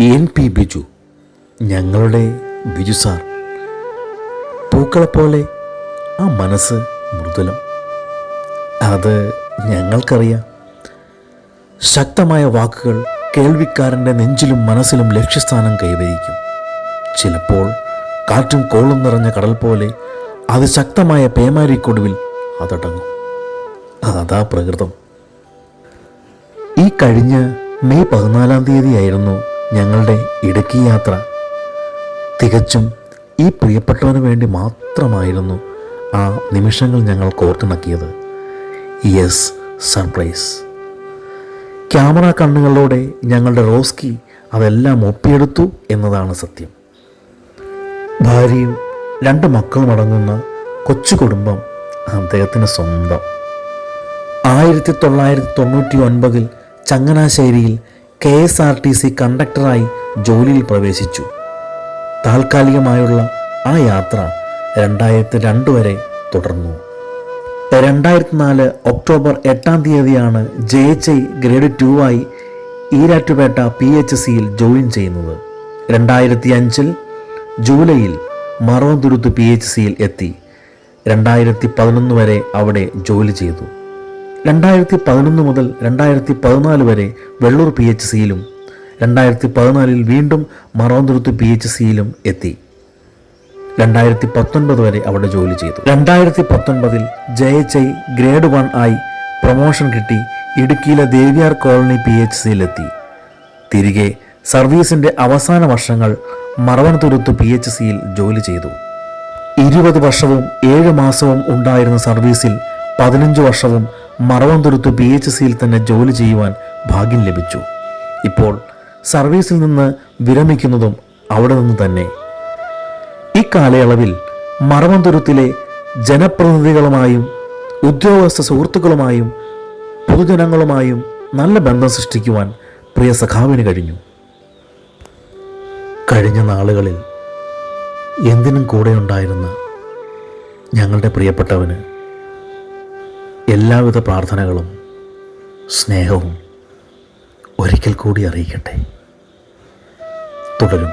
NP Biju, ഞങ്ങളുടെ Biju sir. പൂക്കളെപ്പോലെ ആ മനസ്സ് മൃദുലം. അത് ഞങ്ങൾക്കറിയാം. ശക്തമായ വാക്കുകൾ കേൾവിക്കാരൻ്റെ നെഞ്ചിലും മനസ്സിലും ലക്ഷ്യസ്ഥാനം കൈവരിക്കും. ചിലപ്പോൾ കാറ്റും കോളും നിറഞ്ഞ കടൽ പോലെ അതിശക്തമായ പേമാരിക്കൊടുവിൽ അതടങ്ങും. അതാ പ്രകൃതം. ഈ കഴിഞ്ഞ മെയ് 14 ഞങ്ങളുടെ ഇടുക്കി യാത്ര. തികച്ചും ഈ പ്രിയപ്പെട്ടവന് വേണ്ടി മാത്രമായിരുന്നു ആ നിമിഷങ്ങൾ ഞങ്ങൾ കോർത്തിണക്കിയത്. Yes, surprise. ക്യാമറ കണ്ണുകളിലൂടെ ഞങ്ങളുടെ റോസ്കി അതെല്ലാം ഒപ്പിയെടുത്തു എന്നതാണ് സത്യം. ഭാര്യയും 2 മക്കളും അടങ്ങുന്ന കൊച്ചു കുടുംബം അദ്ദേഹത്തിന് സ്വന്തം. 1999 ചങ്ങനാശ്ശേരിയിൽ KSRTC കണ്ടക്ടറായി ജോലിയിൽ പ്രവേശിച്ചു. താൽക്കാലികമായുള്ള ആ യാത്ര 2002 വരെ തുടർന്നു. 2004 ഒക്ടോബർ 8 JHI ഗ്രേഡ് 2 ഈരാറ്റുപേട്ട PHCയിൽ ജോയിൻ ചെയ്യുന്നത്. 2005 ജൂലൈയിൽ മറവന്തുരുത്ത് PHCയിൽ എത്തി. 2011 വരെ അവിടെ ജോലി ചെയ്തു. 2011 മുതൽ 2014 വരെ വെള്ളൂർ PHCയിലും 2014 വീണ്ടും മറവന്തുരുത്ത് PHCയിലും എത്തി. 2019 വരെ അവിടെ ജോലി ചെയ്തു. 2019 JHI ഗ്രേഡ് 1 പ്രൊമോഷൻ കിട്ടി ഇടുക്കിയിലെ ദേവിയാർ കോളനി PHCയിലെത്തി. തിരികെ സർവീസിൻ്റെ അവസാന വർഷങ്ങൾ മറവന്തുരുത്ത് PHCയിൽ ജോലി ചെയ്തു. 20 വർഷവും 7 മാസവും ഉണ്ടായിരുന്ന സർവീസിൽ 15 വർഷവും മറവന്തുരുത്ത് PHCയിൽ തന്നെ ജോലി ചെയ്യുവാൻ ഭാഗ്യം ലഭിച്ചു. ഇപ്പോൾ സർവീസിൽ നിന്ന് വിരമിക്കുന്നതും അവിടെ നിന്ന് തന്നെ. ഈ കാലയളവിൽ മറവന്തുരുത്തിലെ ജനപ്രതിനിധികളുമായും ഉദ്യോഗസ്ഥ സുഹൃത്തുക്കളുമായും പൊതുജനങ്ങളുമായും നല്ല ബന്ധം സൃഷ്ടിക്കുവാൻ പ്രിയ സഖാവിന് കഴിഞ്ഞു. കഴിഞ്ഞ നാളുകളിൽ എന്തിനും കൂടെയുണ്ടായിരുന്ന ഞങ്ങളുടെ പ്രിയപ്പെട്ടവന് എല്ലാവിധ പ്രാർത്ഥനകളും സ്നേഹവും ഒരിക്കൽ കൂടി അറിയിക്കട്ടെ. തുടരും.